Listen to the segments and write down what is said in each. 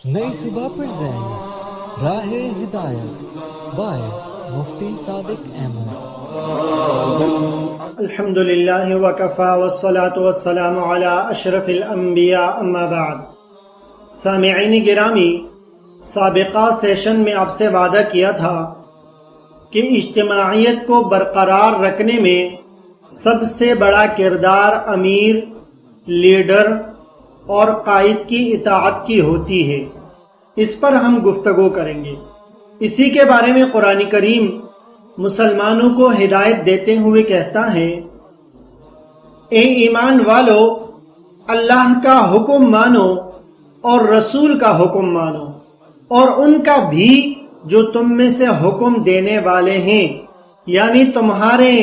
نئی صبح پریزنٹس راہ ہدایت بائے مفتی صادق احمد۔ الحمدللہ وکفی والصلاة والسلام علی اشرف الانبیاء اما بعد۔ سامعین گرامی، سابقہ سیشن میں آپ سے وعدہ کیا تھا کہ اجتماعیت کو برقرار رکھنے میں سب سے بڑا کردار امیر، لیڈر اور قائد کی اطاعت کی ہوتی ہے۔ اس پر ہم گفتگو کریں گے۔ اسی کے بارے میں قرآن کریم مسلمانوں کو ہدایت دیتے ہوئے کہتا ہے، اے ایمان والو، اللہ کا حکم مانو اور رسول کا حکم مانو، اور ان کا بھی جو تم میں سے حکم دینے والے ہیں، یعنی تمہارے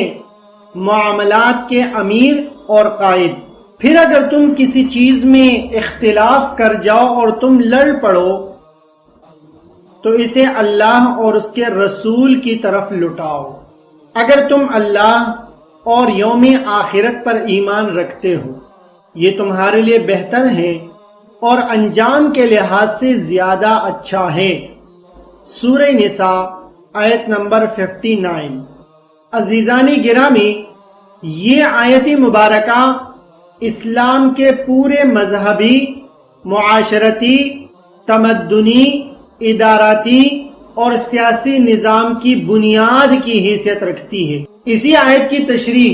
معاملات کے امیر اور قائد۔ پھر اگر تم کسی چیز میں اختلاف کر جاؤ اور تم لڑ پڑو تو اسے اللہ اور اس کے رسول کی طرف لٹاؤ۔ اگر تم اللہ اور یوم آخرت پر ایمان رکھتے ہو، یہ تمہارے لیے بہتر ہے اور انجام کے لحاظ سے زیادہ اچھا ہے۔ سورہ نساء آیت نمبر 59۔ عزیزانی گرامی، یہ آیت مبارکہ اسلام کے پورے مذہبی، معاشرتی، تمدنی، اداراتی اور سیاسی نظام کی بنیاد کی حیثیت رکھتی ہے۔ اسی آیت کی تشریح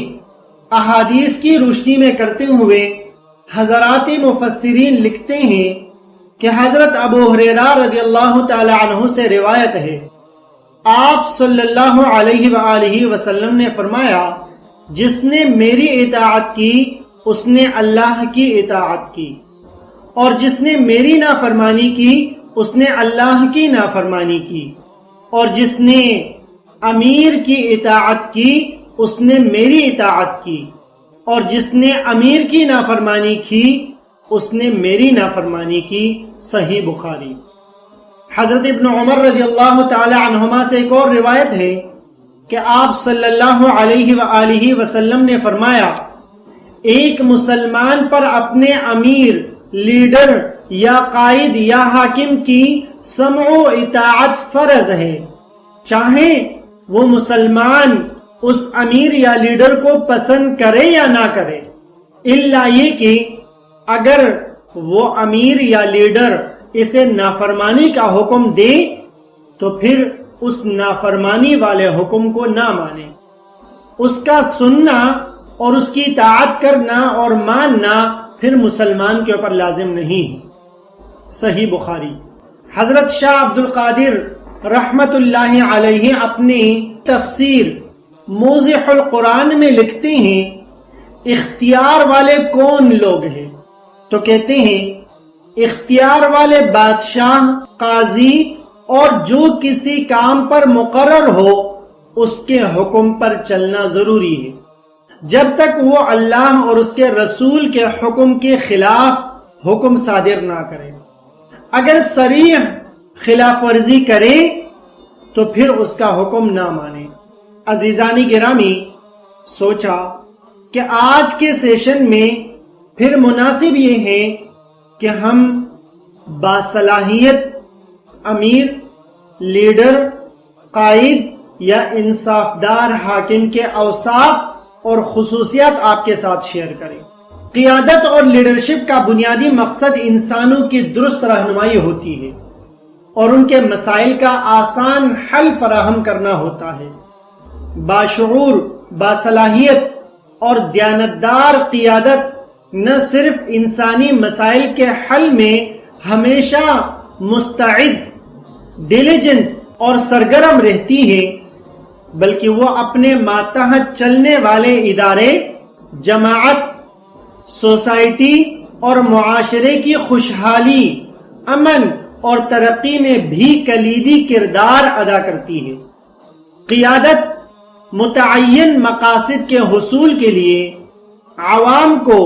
احادیث کی روشنی میں کرتے ہوئے حضرات مفسرین لکھتے ہیں کہ حضرت ابو ہریرہ رضی اللہ تعالی عنہ سے روایت ہے، آپ صلی اللہ علیہ وآلہ وسلم نے فرمایا، جس نے میری اطاعت کی اس نے اللہ کی اطاعت کی، اور جس نے میری نافرمانی کی اس نے اللہ کی نافرمانی کی، اور جس نے امیر کی اطاعت کی اس نے میری اطاعت کی، اور جس نے امیر کی نافرمانی کی اس نے میری نافرمانی کی۔ صحیح بخاری۔ حضرت ابن عمر رضی اللہ تعالی عنہما سے ایک اور روایت ہے کہ آپ صلی اللہ علیہ وآلہ وسلم نے فرمایا، ایک مسلمان پر اپنے امیر، لیڈر یا قائد یا حاکم کی سمع و اطاعت فرض ہے، چاہے وہ مسلمان اس امیر یا لیڈر کو پسند کرے یا نہ کرے، الا یہ کہ اگر وہ امیر یا لیڈر اسے نافرمانی کا حکم دے تو پھر اس نافرمانی والے حکم کو نہ مانے۔ اس کا سننا اور اس کی اطاعت کرنا اور ماننا پھر مسلمان کے اوپر لازم نہیں ہے۔ صحیح بخاری۔ حضرت شاہ عبد القادر رحمت اللہ علیہ اپنی تفسیر موضح القرآن میں لکھتے ہیں، اختیار والے کون لوگ ہیں؟ تو کہتے ہیں، اختیار والے بادشاہ، قاضی اور جو کسی کام پر مقرر ہو اس کے حکم پر چلنا ضروری ہے، جب تک وہ اللہ اور اس کے رسول کے حکم کے خلاف حکم صادر نہ کرے۔ اگر صریح خلاف ورزی کرے تو پھر اس کا حکم نہ مانے۔ عزیزانی گرامی، سوچا کہ آج کے سیشن میں پھر مناسب یہ ہے کہ ہم باصلاحیت امیر، لیڈر، قائد یا انصاف دار حاکم کے اوصاف اور خصوصیات آپ کے ساتھ شیئر کریں۔ قیادت اور لیڈرشپ کا بنیادی مقصد انسانوں کی درست رہنمائی ہوتی ہے اور ان کے مسائل کا آسان حل فراہم کرنا ہوتا ہے۔ باشعور، باصلاحیت اور دیانتدار قیادت نہ صرف انسانی مسائل کے حل میں ہمیشہ مستعد، ڈیلیجنٹ اور سرگرم رہتی ہے، بلکہ وہ اپنے ماتحت چلنے والے ادارے، جماعت، سوسائٹی اور معاشرے کی خوشحالی، امن اور ترقی میں بھی کلیدی کردار ادا کرتی ہے۔ قیادت متعین مقاصد کے حصول کے لیے عوام کو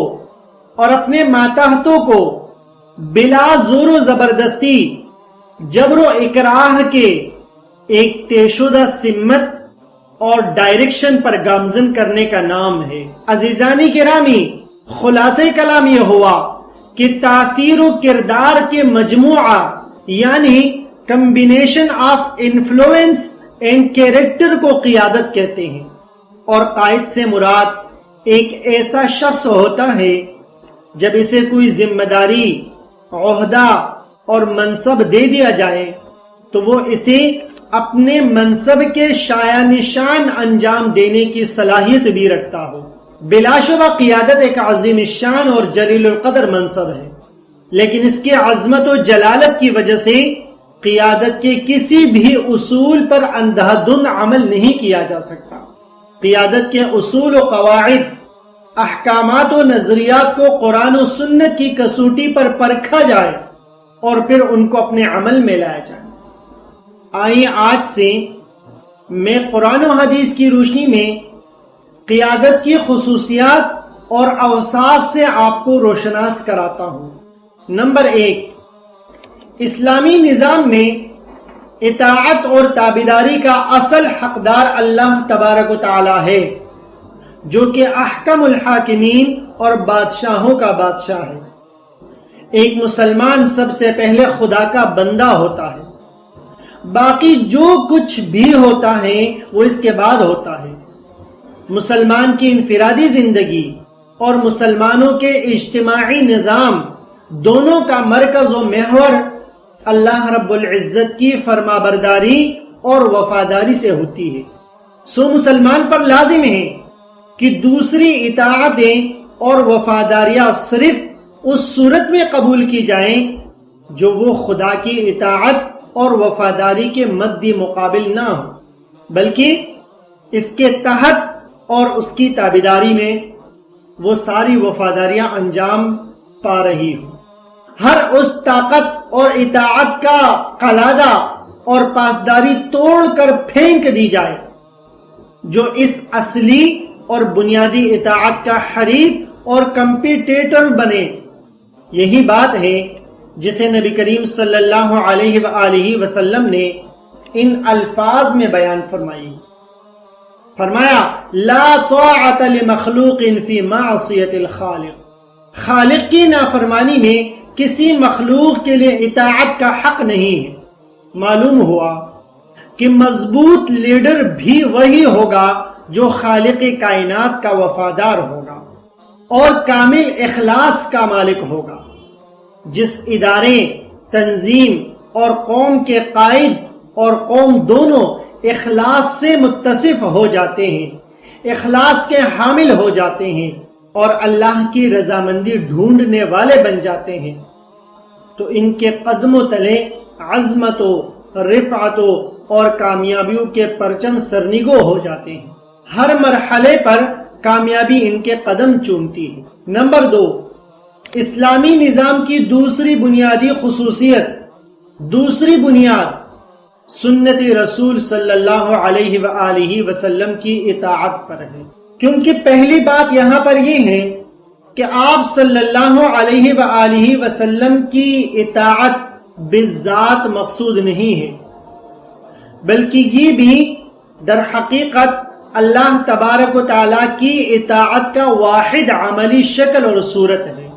اور اپنے ماتحتوں کو بلا زور و زبردستی، جبر و اکراہ کے ایک طے شدہ سمت اور ڈائریکشن پر گامزن کرنے کا نام ہے۔ عزیزانی گرامی، خلاصہ کلام یہ ہوا کہ تاثیر و کردار کے مجموعہ یعنی combination of influence and character کو قیادت کہتے ہیں، اور قائد سے مراد ایک ایسا شخص ہوتا ہے جب اسے کوئی ذمہ داری، عہدہ اور منصب دے دیا جائے تو وہ اسے اپنے منصب کے شایع نشان انجام دینے کی صلاحیت بھی رکھتا ہو۔ بلا شبہ قیادت ایک عظیم الشان اور جلیل القدر منصب ہے، لیکن اس کی عظمت و جلالت کی وجہ سے قیادت کے کسی بھی اصول پر اندھا دھند عمل نہیں کیا جا سکتا۔ قیادت کے اصول و قواعد، احکامات و نظریات کو قرآن و سنت کی کسوٹی پر پرکھا جائے اور پھر ان کو اپنے عمل میں لایا جائے۔ آئیے آج سے میں قرآن و حدیث کی روشنی میں قیادت کی خصوصیات اور اوصاف سے آپ کو روشناس کراتا ہوں۔ نمبر 1، اسلامی نظام میں اطاعت اور تابعداری کا اصل حقدار اللہ تبارک و تعالی ہے، جو کہ احکم الحاکمین اور بادشاہوں کا بادشاہ ہے۔ ایک مسلمان سب سے پہلے خدا کا بندہ ہوتا ہے، باقی جو کچھ بھی ہوتا ہے وہ اس کے بعد ہوتا ہے۔ مسلمان کی انفرادی زندگی اور مسلمانوں کے اجتماعی نظام دونوں کا مرکز و محور اللہ رب العزت کی فرما برداری اور وفاداری سے ہوتی ہے۔ سو مسلمان پر لازم ہے کہ دوسری اطاعتیں اور وفاداریاں صرف اس صورت میں قبول کی جائیں جو وہ خدا کی اطاعت اور وفاداری کے مدی مقابل نہ ہو، بلکہ اس کے تحت اور اس کی تابعداری میں وہ ساری وفاداریاں انجام پا رہی ہوں۔ ہر اس طاقت اور اطاعت کا قلادہ اور پاسداری توڑ کر پھینک دی جائے جو اس اصلی اور بنیادی اطاعت کا حریف اور کمپیٹیٹر بنے۔ یہی بات ہے جسے نبی کریم صلی اللہ علیہ وآلہ وسلم نے ان الفاظ میں بیان فرمایا لا طاعت لمخلوق فی معصیت الخالق، خالق کی نافرمانی میں کسی مخلوق کے لیے اطاعت کا حق نہیں ہے۔ معلوم ہوا کہ مضبوط لیڈر بھی وہی ہوگا جو خالق کائنات کا وفادار ہوگا اور کامل اخلاص کا مالک ہوگا۔ جس ادارے، تنظیم اور قوم کے قائد اور قوم دونوں اخلاص سے متصف ہو جاتے ہیں، اخلاص کے حامل ہو جاتے ہیں اور اللہ کی رضامندی ڈھونڈنے والے بن جاتے ہیں، تو ان کے قدموں تلے عظمت و رفعت اور کامیابیوں کے پرچم سرنگو ہو جاتے ہیں۔ ہر مرحلے پر کامیابی ان کے قدم چومتی ہے۔ نمبر 2، اسلامی نظام کی دوسری بنیادی خصوصیت، دوسری بنیاد سنت رسول صلی اللہ علیہ وآلہ وسلم کی اطاعت پر ہے، کیونکہ پہلی بات یہاں پر یہ ہے کہ آپ صلی اللہ علیہ وآلہ وسلم کی اطاعت بالذات مقصود نہیں ہے، بلکہ یہ بھی در حقیقت اللہ تبارک و تعالیٰ کی اطاعت کا واحد عملی شکل اور صورت ہے۔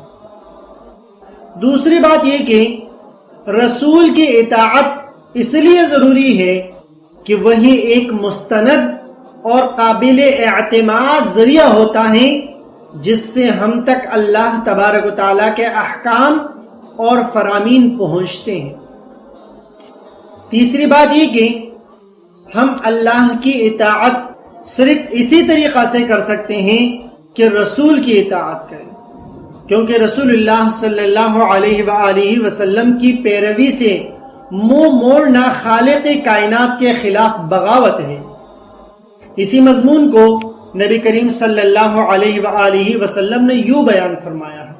دوسری بات یہ کہ رسول کی اطاعت اس لیے ضروری ہے کہ وہی ایک مستند اور قابل اعتماد ذریعہ ہوتا ہے جس سے ہم تک اللہ تبارک و تعالیٰ کے احکام اور فرامین پہنچتے ہیں۔ تیسری بات یہ کہ ہم اللہ کی اطاعت صرف اسی طریقہ سے کر سکتے ہیں کہ رسول کی اطاعت کریں، کیونکہ رسول اللہ صلی اللہ علیہ وآلہ وسلم کی پیروی سے منہ موڑنا خالق کائنات کے خلاف بغاوت ہے۔ اسی مضمون کو نبی کریم صلی اللہ علیہ وآلہ وسلم نے یوں بیان فرمایا ہے،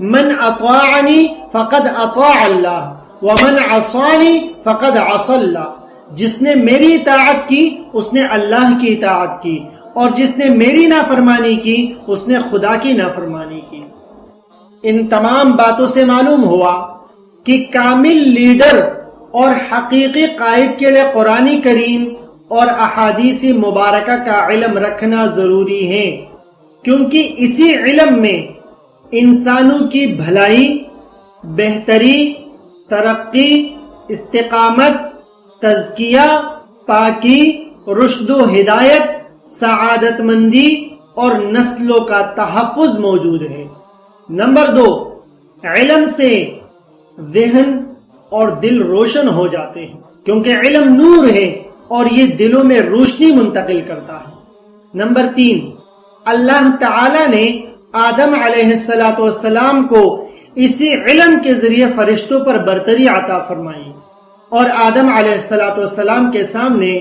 من اطاعنی فقد اطاع اللہ ومن عصانی فقد عصى اللہ، جس نے میری اطاعت کی اس نے اللہ کی اطاعت کی، اور جس نے میری نافرمانی کی اس نے خدا کی نافرمانی کی۔ ان تمام باتوں سے معلوم ہوا کہ کامل لیڈر اور حقیقی قائد کے لیے قرآن کریم اور احادیث مبارکہ کا علم رکھنا ضروری ہے، کیونکہ اسی علم میں انسانوں کی بھلائی، بہتری، ترقی استقامت، تزکیہ، پاکی، رشد و ہدایت، سعادت مندی اور نسلوں کا تحفظ موجود ہے۔ نمبر 2، علم سے ذہن اور دل روشن ہو جاتے ہیں، کیونکہ علم نور ہے اور یہ دلوں میں روشنی منتقل کرتا ہے۔ نمبر 3، اللہ تعالی نے آدم علیہ السلام کو اسی علم کے ذریعے فرشتوں پر برتری عطا فرمائی، اور آدم علیہ السلام کے سامنے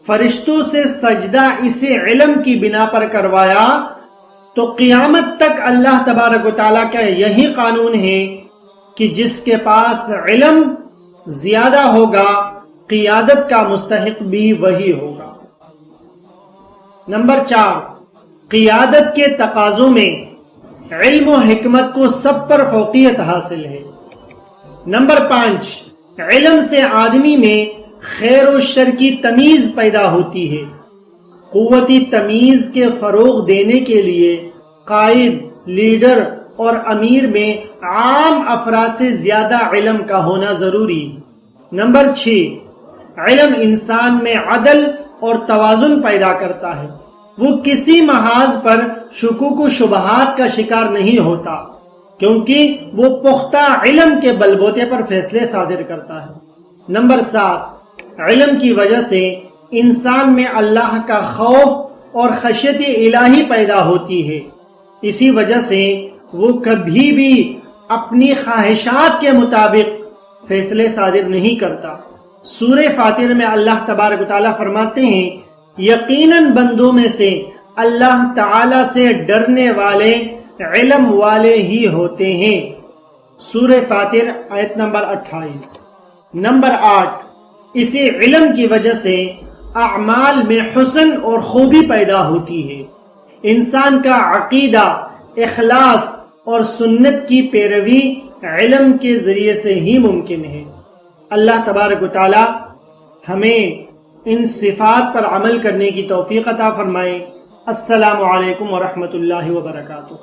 فرشتوں سے سجدہ اسی علم کی بنا پر کروایا، تو قیامت تک اللہ تبارک و تعالیٰ کا یہی قانون ہے کہ جس کے پاس علم زیادہ ہوگا قیادت کا مستحق بھی وہی ہوگا۔ نمبر 4، قیادت کے تقاضوں میں علم و حکمت کو سب پر فوقیت حاصل ہے۔ نمبر 5، علم سے آدمی میں خیر و شر کی تمیز پیدا ہوتی ہے۔ قوتی تمیز کے فروغ دینے کے لیے قائد، لیڈر اور امیر میں عام افراد سے زیادہ علم کا ہونا ضروری۔ نمبر 6، علم انسان میں عدل اور توازن پیدا کرتا ہے، وہ کسی محاذ پر شکوک و شبہات کا شکار نہیں ہوتا، کیونکہ وہ پختہ علم کے بل بوتے پر فیصلے صادر کرتا ہے۔ نمبر 7، علم کی وجہ سے انسان میں اللہ کا خوف اور خشیت الہی پیدا ہوتی ہے، اسی وجہ سے وہ کبھی بھی اپنی خواہشات کے مطابق فیصلے صادر نہیں کرتا۔ سورہ فاطر میں اللہ تبارک و تعالیٰ فرماتے ہیں، یقیناً بندوں میں سے اللہ تعالی سے ڈرنے والے علم والے ہی ہوتے ہیں۔ سورہ فاطر آیت نمبر 28۔ نمبر 8، اسی علم کی وجہ سے اعمال میں حسن اور خوبی پیدا ہوتی ہے۔ انسان کا عقیدہ، اخلاص اور سنت کی پیروی علم کے ذریعے سے ہی ممکن ہے۔ اللہ تبارک و تعالی ہمیں ان صفات پر عمل کرنے کی توفیق عطا فرمائے۔ السلام علیکم ورحمۃ اللہ وبرکاتہ۔